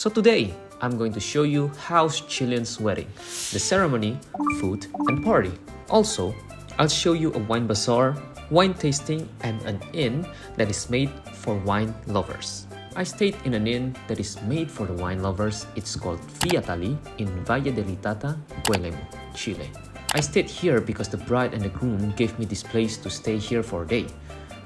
So today, I'm going to show you how's Chilean's wedding, the ceremony, food, and party. Also, I'll show you a wine bazaar, wine tasting, and an inn that is made for wine lovers. I stayed in an inn that is made for the wine lovers. It's called Fiatali in Valle del Itata, Guelemo, Chile. I stayed here because the bride and the groom gave me this place to stay here for a day.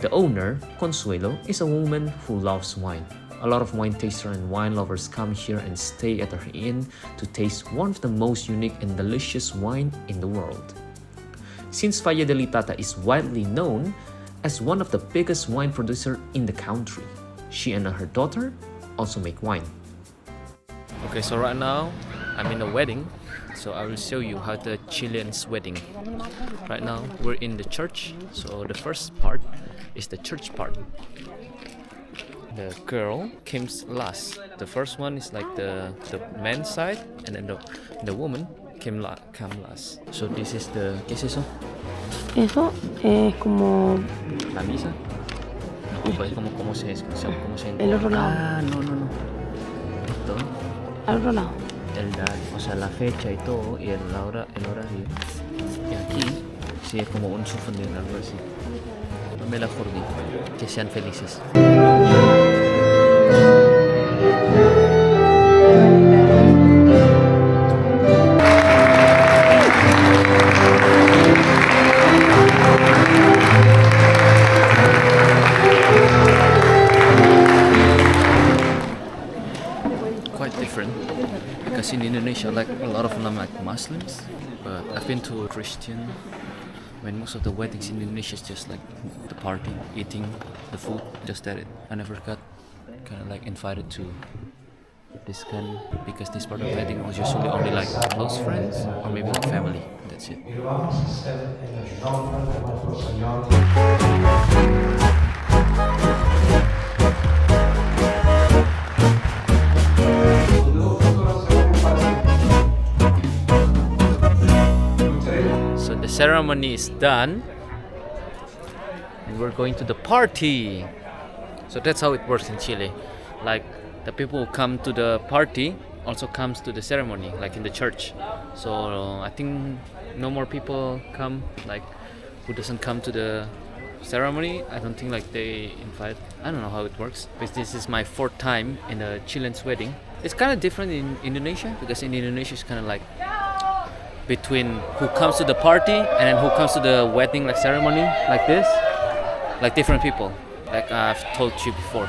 The owner, Consuelo, is a woman who loves wine. A lot of wine tasters and wine lovers come here and stay at her inn to taste one of the most unique and delicious wine in the world. Since Valle del Itata is widely known as one of the biggest wine producers in the country, she and her daughter also make wine. Okay, so right now I'm in a wedding, so I will show you how the Chilean's wedding. Right now we're in the church, so the first part is the church part. The girl came last. The first one is like the man's side, and then the woman came last. So this is the... ¿Qué es eso? Eso es como... ¿La misa? No, pues ¿cómo se el otro lado. Ah, no. Esto, Al otro lado. o sea, la fecha y todo, y el horario. Y aquí, sí, es como un souvenir, algo así. Me la jordí. Que sean felices. Quite different because in Indonesia, like a lot of them like Muslims, but I've been to Christian. When most of the weddings in Indonesia is just like the party, eating the food, just that. I never got kind of like invited to this kind, because this part of the wedding was usually only like close friends or maybe like family. That's it. The ceremony is done and we're going to the party. So that's how it works in Chile. Like the people who come to the party also comes to the ceremony, like in the church. So I think no more people come, like who doesn't come to the ceremony. I don't think like they invite. I don't know how it works, because this is my 4th time in a Chilean's wedding. It's kind of different in Indonesia, because in Indonesia it's kind of like between who comes to the party and then who comes to the wedding like ceremony, like this, like different people, like I've told you before.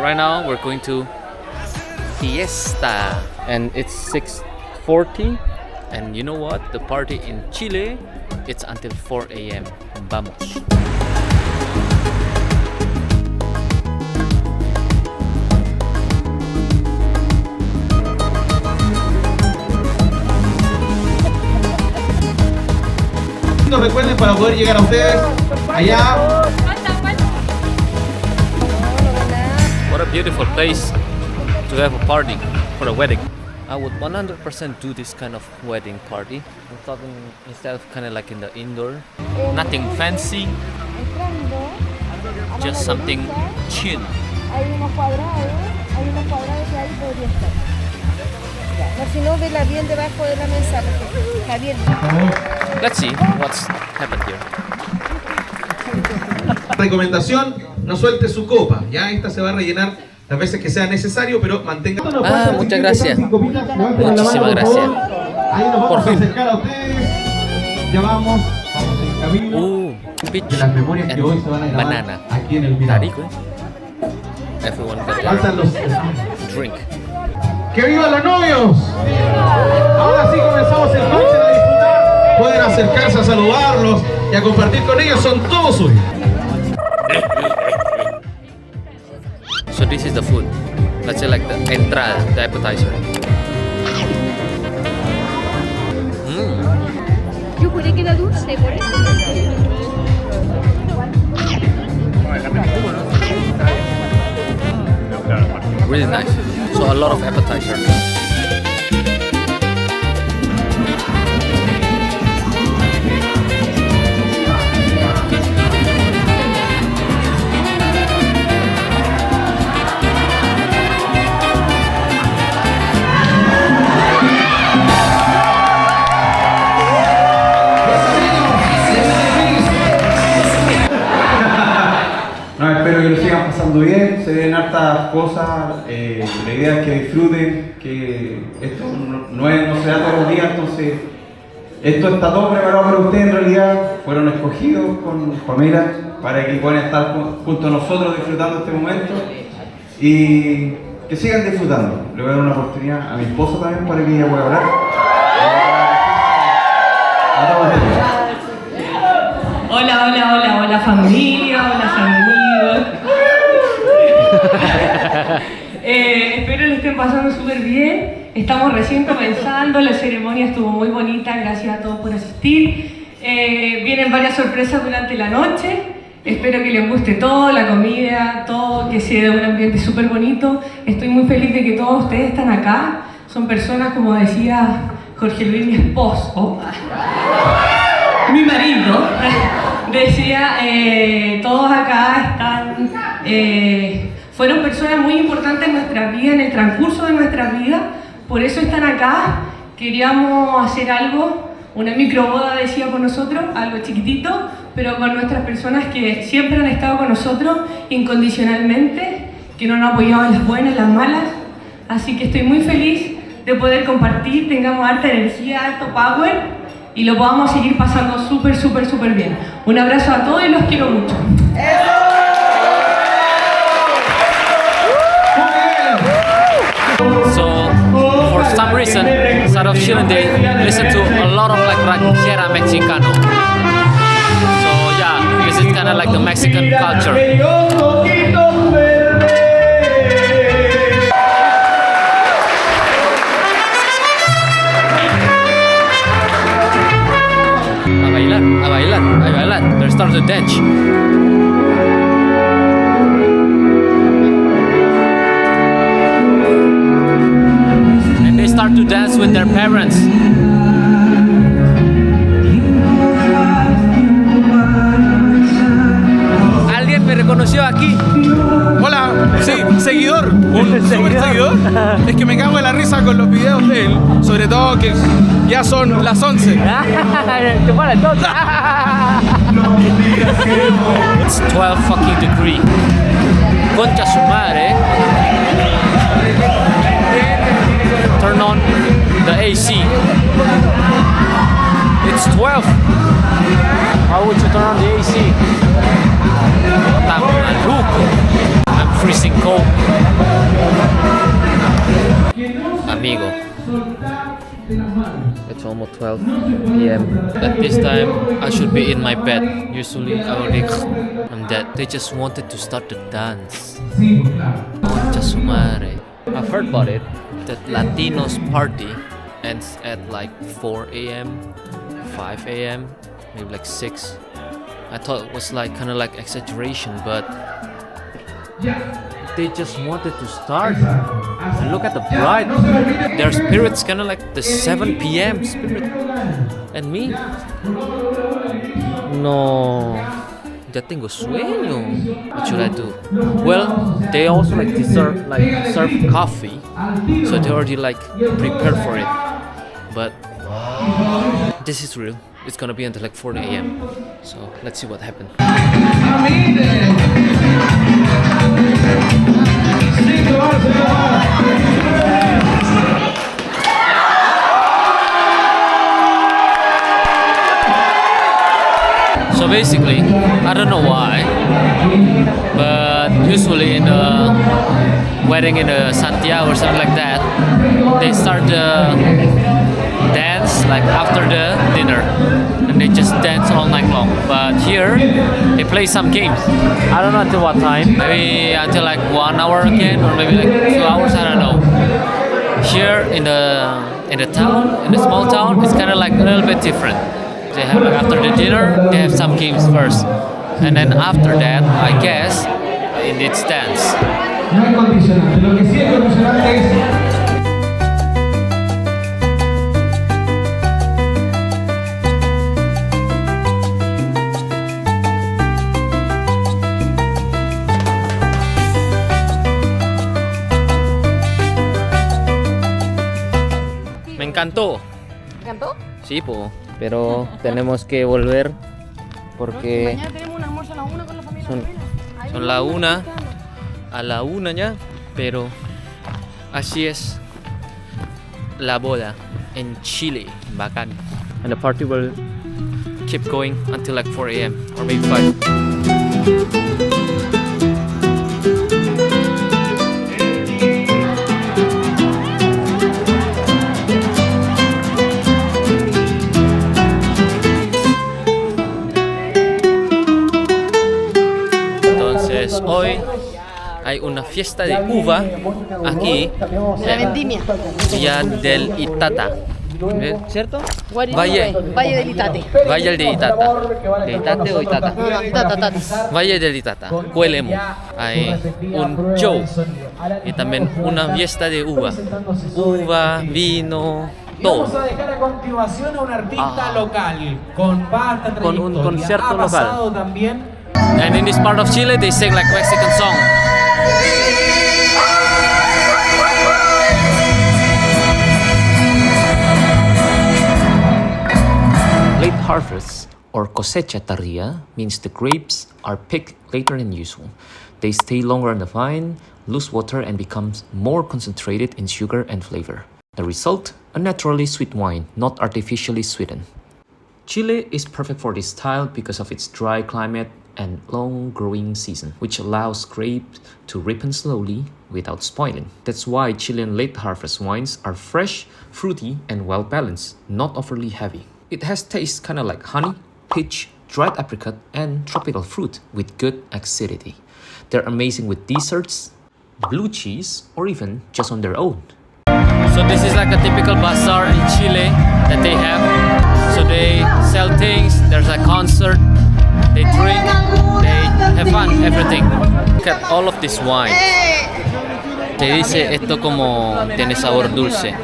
Right now we're going to Fiesta and it's 6:40, and you know what, the party in Chile, it's until 4 a.m. Vamos. Recuerden, para poder llegar a ustedes allá. What a beautiful place to have a party for a wedding. I would 100% do this kind of wedding party. I'm talking instead of kind of like in the indoor, nothing fancy, just something chill. Hay unos cuadrados que ahí podría estar. No, si no, vela bien debajo de la mesa, porque está bien. Let's see what's happened here. Recomendación, no suelte su copa. Ya esta se va a rellenar las veces que sea necesario, pero mantenga... Muchas gracias. Muchísimas gracias. Ahí nos vamos a acercar a ustedes. Ya vamos en camino. Peach de las memorias que hoy se van a grabar banana. Aquí en el Mirador. Rico, ¿eh? Everyone got Faltan los... drink. ¡Que vivan los novios! Ahora sí comenzamos el party a disfrutar. Pueden acercarse a saludarlos y a compartir con ellos, son todos suyos. So this is the food. Let's say like the entrada, the appetizer. Yo juré que era dulce, por eso. Really nice. So a lot of appetizer. pasando bien, se ven hartas cosas, la idea es que disfruten, que esto no se da todos los días, entonces esto está todo preparado para ustedes en realidad, fueron escogidos con Pamela para que puedan estar junto a nosotros disfrutando este momento y que sigan disfrutando. Le voy a dar una oportunidad a mi esposa también para que ella pueda hablar. Hola familia, hola amigos. Espero le estén pasando súper bien. Estamos recién comenzando, la ceremonia estuvo muy bonita, gracias a todos por asistir. Vienen varias sorpresas durante la noche. Espero que les guste todo, la comida, todo, que sea un ambiente súper bonito. Estoy muy feliz de que todos ustedes están acá. Son personas, como decía Jorge Luis, mi esposo, mi marido, decía, todos acá están, fueron personas muy importantes en nuestra vida, en el transcurso de nuestra vida, por eso están acá. Queríamos hacer algo, una microboda, decía, por nosotros, algo chiquitito, pero con nuestras personas que siempre han estado con nosotros incondicionalmente, que nos han apoyado en las buenas, en las malas, así que estoy muy feliz de poder compartir, tengamos harta energía, harto power, y lo podamos seguir pasando súper bien. Un abrazo a todos y los quiero mucho. So, for some reason, instead of chilling, they listen to a lot of like ranchera mexicano. So yeah, this is kind of like the Mexican culture. A bailar. They start to dance. And they start to dance with their parents. ¿Alguien me reconoció aquí? Hola, sí, seguidor, un super seguidor. Es que me cago en la risa con los videos de él, sobre todo que ya son las 11. ¿Qué fue entonces? It's 12 fucking degree. Concha su madre. Turn on the AC. It's 12. How would you turn on the AC? Tan maluco. I'm freezing cold. Amigo. It's almost 12 p.m. At this time, I should be in my bed. Usually, I'm dead. They just wanted to start the dance. Concha su madre. I've heard about it. That Latinos party ends at like 4 a.m., 5 a.m., maybe like 6. I thought it was like kind of like exaggeration, but they just wanted to start. And look at the bride. Their spirit's kind of like the 7 p.m. spirit. And me? No. Ya tengo sueño. What should I do? Well, they also like serve coffee, so they already like prepared for it. But this is real. It's gonna be until like 4 a.m. So let's see what happens. So basically, I don't know why, but usually in a wedding in a Santiago or something like that, they start the dance like after the dinner, and they just dance all night long. But here, they play some games. I don't know until what time. Maybe until like 1 hour again, or maybe like 2 hours. I don't know. Here in the town, in the small town, it's kind of like a little bit different. They have like after the dinner, they have some games first, and then after that, I guess, it's dance. No es condicionante, lo que sí es condicionante es... Me encantó. ¿Te encantó? Sí, po, pero tenemos que volver porque Mañana tenemos un almuerzo a la 1 con la familia. son la 1 a la 1 ya, pero así es la boda en Chile, bacán. And the party will keep going until like 4 a.m. or maybe 5. Entonces hoy hay una fiesta de uva aquí, La vendimia. Villa del Itata, ¿cierto? Valle del Itate. Valle del Itata. ¿De Itate o Itata? Tata. Valle del Itata, Cuelemu. Hay un show y también una fiesta de uva. Uva, vino, Vamos a todo. dejar a continuación a un artista local con vasta trayectoria. Con un concierto ha local. pasado también. And in this part of Chile, they sing like Mexican song. Late harvest or cosecha tardía means the grapes are picked later than usual. They stay longer on the vine, lose water, and become more concentrated in sugar and flavor. The result, a naturally sweet wine, not artificially sweetened. Chile is perfect for this style because of its dry climate and long growing season, which allows grapes to ripen slowly without spoiling. That's why Chilean late harvest wines are fresh, fruity, and well balanced, not overly heavy. It has taste kind of like honey, peach, dried apricot, and tropical fruit with good acidity. They're amazing with desserts, blue cheese, or even just on their own. So this is like a typical bazaar in Chile that they have. So they sell things, there's a concert, they drink, they have fun, everything. Look at all of this wine. Te dice esto como tiene sabor dulce.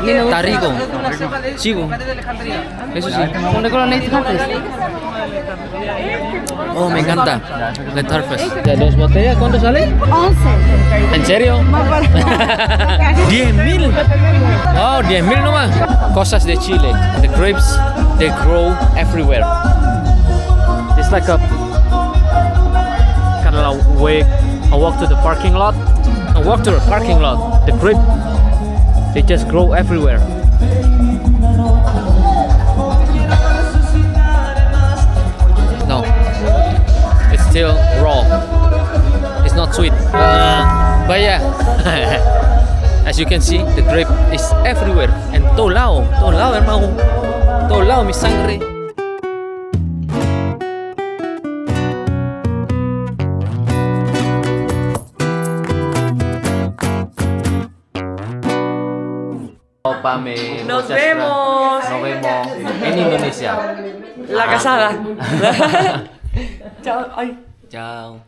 Está rico. Chico. Eso sí. Oh, me encanta. Late Harvest. ¿De 2 botellas cuánto sale? 11. ¿En serio? 10.000. Wow, 10.000 nomás. Cosas de Chile. The grapes, they grow everywhere. It's like a kind of way a walk to the parking lot. A walk to the parking lot. The grape, they just grow everywhere. No, it's still raw. It's not sweet. But yeah, as you can see, the grape is everywhere. En todo lado, hermano. Todo lado, mi sangre. Nos vemos. Nos vemos en Indonesia. La casada. Chao. Ay. Chao.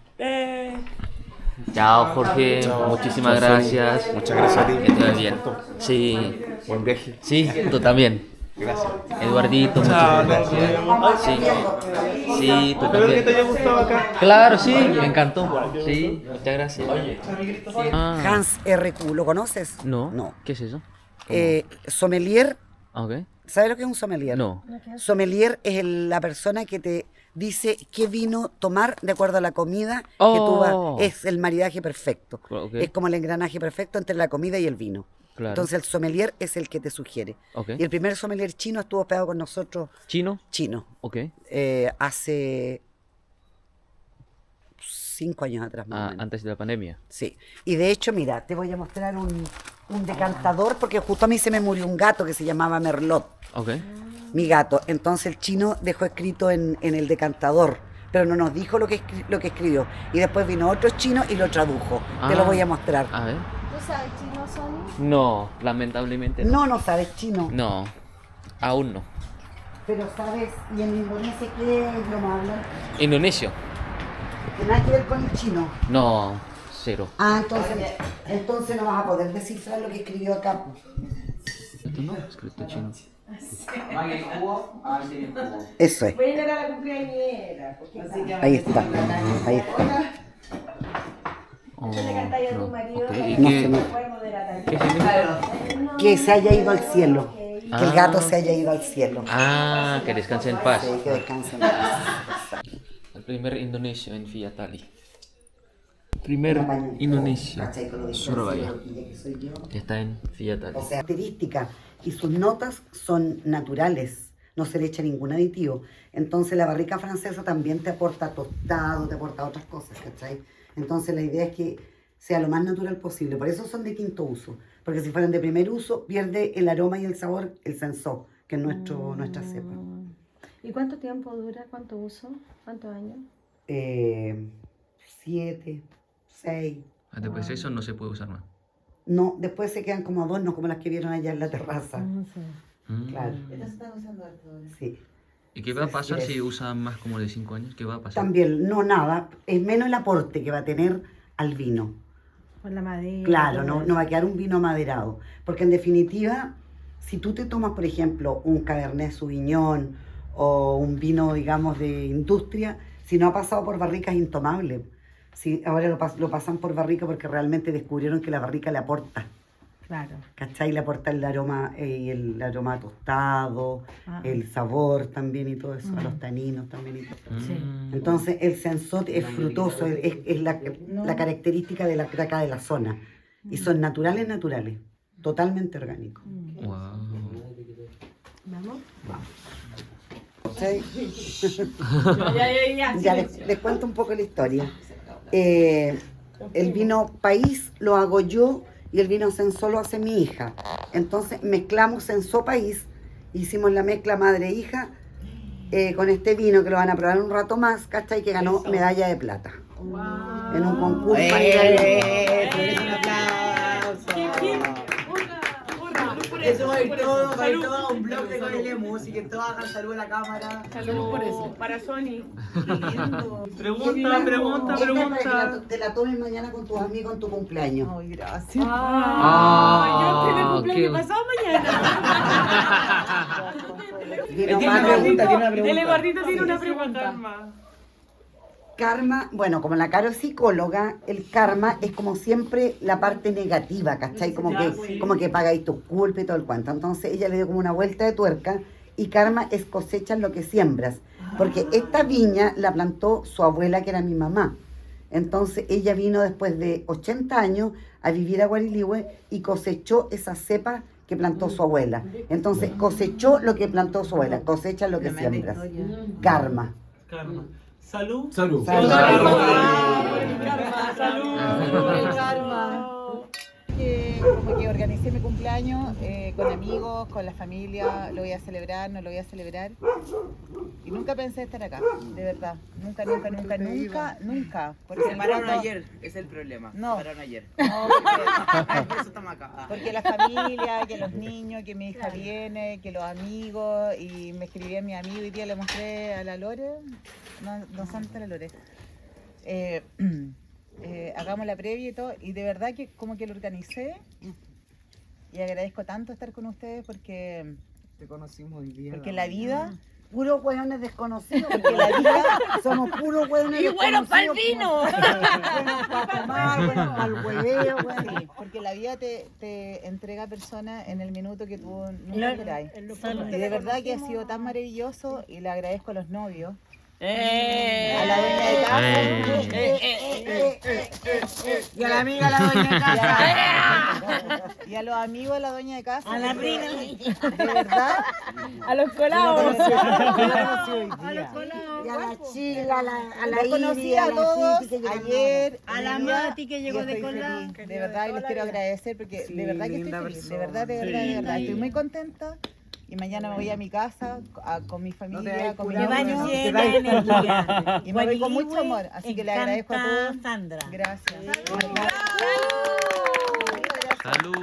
Chao, Jorge. Muchísimas gracias. Muchas gracias a ti. Que te vaya bien. Sí. Buen viaje. Sí, tú también. Gracias. Eduardito, muchas gracias. Sí. Sí, tú Espero que también. te haya gustado acá. Claro, sí, me encantó. Sí, muchas gracias. Ah, Hans R.Q., ¿lo conoces? no. No. ¿Qué es eso? Sommelier, Ok. ¿sabes lo que es un sommelier? No. Sommelier es la persona que te dice qué vino tomar de acuerdo a la comida que tú Oh. vas. Es el maridaje perfecto. Ok. Es como el engranaje perfecto entre la comida y el vino. Claro. Entonces el sommelier es el que te sugiere. Ok. Y el primer sommelier chino estuvo hospedado con nosotros, ¿Chino? chino, Ok. hace 5 años atrás más o Ah, menos. antes de la pandemia. Sí, y de hecho, mira, te voy a mostrar un decantador porque justo a mí se me murió un gato que se llamaba Merlot, Ok. mi gato. Entonces el chino dejó escrito en el decantador, pero no nos dijo lo que escribió. Y después vino otro chino y lo tradujo. Te lo Ah. voy a mostrar. A ver. ¿Tú sabes chino, Sony? No, lamentablemente no. No sabes chino, No, aún no. pero sabes, ¿y en Indonesia qué idioma hablan? Indonesio. Que nada que ver con el chino. No, cero. Ah, entonces no vas a poder descifrar lo que escribió acá. Esto no, escrito chino. Eso es. Voy a ir a la cumpleañera. Ahí está. Ahí está. Oh, Le cantáis a tu no. marido. Ok, ¿y No qué, se me- Recuerdo de la qué significa? Que se haya ido al cielo. Que el gato Ah. se haya ido al cielo. Ah, que descanse en paz. Sí, que descanse en paz. Primer Indonesia en Fiatali. Primer Indonesia, ¿Cachai? Con lo Surabaya, loquilla que soy yo. que está en Fiatali. O sea, característica y sus notas son naturales, no se le echa ningún aditivo. Entonces la barrica francesa también te aporta tostado, te aporta otras cosas, ¿cachai? Entonces la idea es que sea lo más natural posible. Por eso son de quinto uso, porque si fueran de primer uso pierde el aroma y el sabor, el sensó, que es nuestra cepa. ¿Y cuánto tiempo dura? ¿Cuánto uso? ¿Cuántos años? 7, 6. Después de eso no se puede usar más. No, después se quedan como adornos, como las que vieron allá en la terraza. Sí. Claro. Estas están usando harto ahora. Sí. ¿Y qué va a pasar Sí, si usan más como de 5 años? ¿Qué va a pasar? También, no nada, es menos el aporte que va a tener al vino. Por la madera. Claro, todo no va a quedar un vino maderado. Porque en definitiva, si tú te tomas, por ejemplo, un Cabernet Sauvignon o un vino, digamos, de industria, si no ha pasado por barrica es intomable. Si ahora lo pasan por barrica porque realmente descubrieron que la barrica le aporta. Claro. ¿Cachai? Le aporta el aroma tostado, el sabor también y todo eso, a los taninos también y todo. Sí. Entonces el sensot es frutoso, es la característica de la craca de la zona. Y son naturales, totalmente orgánicos. Wow. ¿Vamos? ¿Cachai? Ya les cuento un poco la historia. El vino país lo hago yo y el vino sensó lo hace mi hija. Entonces mezclamos sensó país, hicimos la mezcla madre-hija con este vino que lo van a probar un rato más, ¿cachai? Que ganó medalla de plata en un concurso. Un aplauso. Eso va a ir todo, va a ir todo a un blog de Coyle Music, que todos hagan salud a la cámara. Salud por eso. Para Sony. Pregunta. Te la tomes mañana con tus amigos en tu cumpleaños. Ay, gracias. Yo estoy de cumpleaños ok. pasado mañana. Vino Tiene una Pablo. pregunta, tiene una El pregunta. Eduardito tiene una pregunta. Karma, bueno, como la Caro es psicóloga, el karma es como siempre la parte negativa, ¿cachai? Como que pagáis tus culpas y todo el cuento. Entonces ella le dio como una vuelta de tuerca y karma es cosechas lo que siembras. Porque esta viña la plantó su abuela, que era mi mamá. Entonces ella vino después de 80 años a vivir a Guarilihue y cosechó esa cepa que plantó su abuela. Entonces cosechó lo que plantó su abuela, cosechas lo que siembras. Karma. Karma. Salud. Salud. Salud. El karma. Como que organicé mi cumpleaños con amigos, con la familia, lo voy a celebrar, no lo voy a celebrar. Y nunca pensé estar acá, de verdad. Nunca. Porque Se pararon ayer, es el problema. No. Se pararon ayer. No, Por eso estamos acá. porque la familia, que los niños, que mi hija viene, que los amigos, y me escribí a mi amigo y día le mostré a la Lore, no Santa la Lore. Hagamos la previa y todo, y de verdad que como que lo organicé y agradezco tanto estar con ustedes porque Te conocimos hoy día. la vida, Puros hueones desconocidos, porque la vida somos puros hueones desconocidos. ¡y buenos para el vino! Buenos para tomar, buenos para el hueveo, bueno. Sí, porque la vida te entrega personas en el minuto que tú nunca esperáis. Y de verdad que ha sido tan maravilloso y le agradezco a los novios. A la dueña de casa. Y a la amiga la doña de casa. Y a los amigos de la dueña de casa. A la prima. De verdad. A los colados. Y a la Chila, a la Los conocí Iri, a la todos Titi, que llegaron ayer. A la hoy día, Mati que llegó y de estoy Colá. feliz. De verdad, y les quiero agradecer porque de verdad que estoy feliz. De verdad. Estoy muy contenta. Y mañana me voy a mi casa con mi familia, con mi Que van niño. llena de energía. Y me voy con mucho amor. Así que le agradezco a todos. Sandra. Gracias. Salud.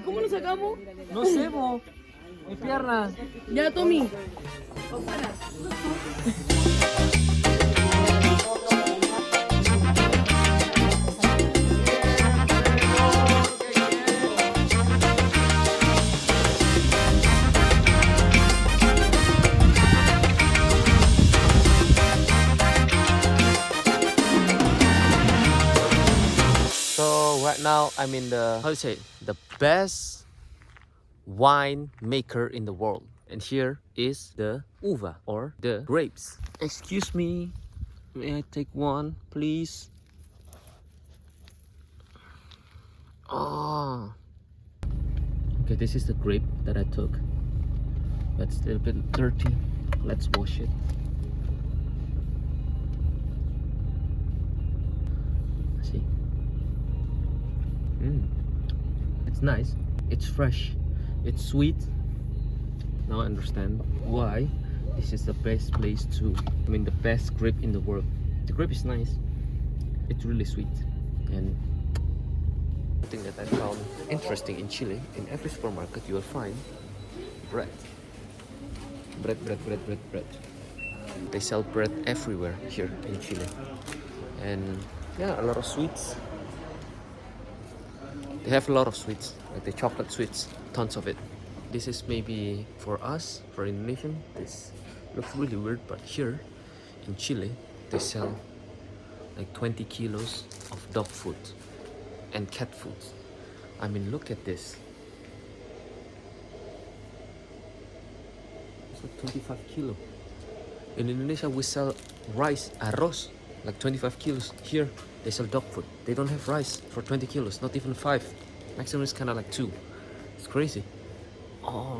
¿Cómo lo sacamos? No sé, po. Mi pierna. Ya, Tommy. So right now I'm in the, how to say, the best wine maker in the world. And here is the uva or the grapes. Excuse me, may I take one, please? Oh. Okay, this is the grape that I took. That's a little bit dirty. Let's wash it. See? It's nice. It's fresh. It's sweet. Now I understand why this is the best place to, the best grape in the world. The grape is nice. It's really sweet. And something that I found interesting in Chile, in every supermarket you will find bread. Bread. They sell bread everywhere here in Chile. And yeah, a lot of sweets. They have a lot of sweets, like the chocolate sweets, tons of it. This is maybe for us, for Indonesian, this looks really weird, but here in Chile, they sell like 20 kilos of dog food and cat food. I mean, look at this. It's like 25 kilo. In Indonesia, we sell rice, arroz, like 25 kilos. Here, they sell dog food. They don't have rice for 20 kilos, not even 5. Maximum is kind of like 2. It's crazy. Oh,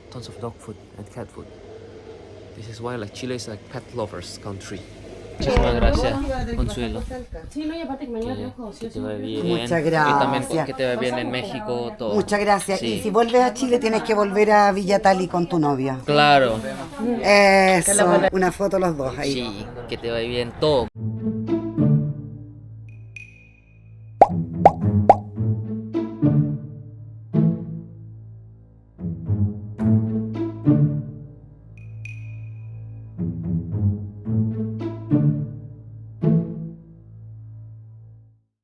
tons of dog food and cat food. This is why like Chile is like pet lovers country. Muchísimas gracias, Consuelo. Sí, no, y aparte que mañana trabajo, Que te vaya bien. Muchas Y también gracias. que te vaya bien en México, todo. Muchas gracias. Sí. Y si vuelves a Chile tienes que volver a Villa Tali con tu novia. Claro. Eso, una foto los dos ahí. Sí, que te vaya bien todo.